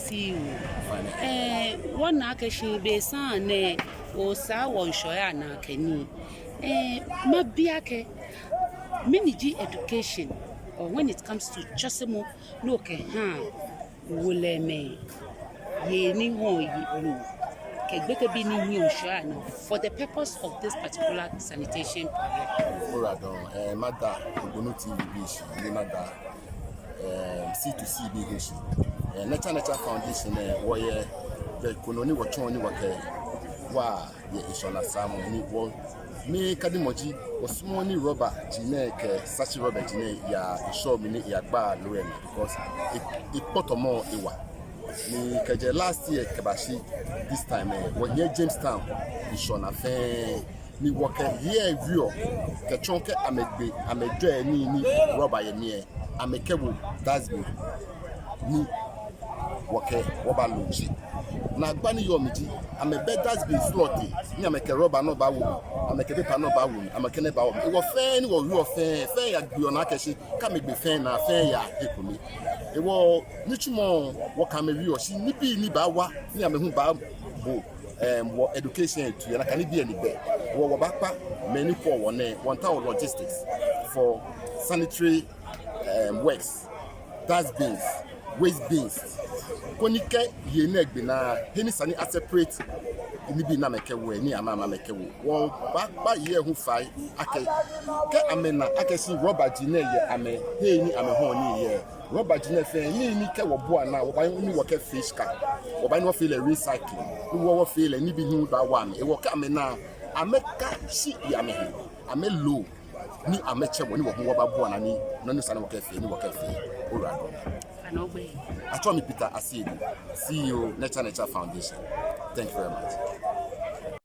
see you. One nakashi be son, or sa one shoyana can ma biake miniji education, or when it comes to chasimo, look, will me ye ning ho ye for the purpose of this particular sanitation project. Mada Ugunuti Beach, Mada C2C Beach, Nature Foundation, where the Kononi were trying to wa ye Ishona Sam, me Kadimoji was small rubber, Gene, such rubber Gene, ya show me ya bar Luren because it put more Iwa. Ni kaje last year Kabashi this time when near Jamestown Ishona Fan ni work here view Kachonke amedre ni rubber ye near amekebu dasby ni work rubber lunch na gbani yomiji amebe dasby slotty ni ameke rubber no ba wo ameke paper no ba wo ameke ne ba wo e wo fan wo wi fan ya gbe ona keshi ka megbe fan na fan ya ekomi ewo nichumo wo kameri o si nibi ni ba wa ni amehu ba bo wo education to na kan bi ani be wo ba pa many for one town logistics for sanitary works, dustbins, waste bins konike ye na egbe na heni sani a separate ni bi na mekewo ni ama mekewo wo ba ye hu fai ake ke amena ake si rubber gine ye ame he ni ame ho ni ye rubber gine fe ni ke wo bo na wo ba ni wo ke fish ka wo ba no feel recycling ni wo feel ni bi hu ba wa me e wo ka amena ameka si ya me ame low ni ameche wo ni wo hu wo ba bo na ni no ni sana wo ke fe ni wo ke fe ora do Anogbe Atomi Peter Asiedi, CEO Nature Foundation. Thank you very much.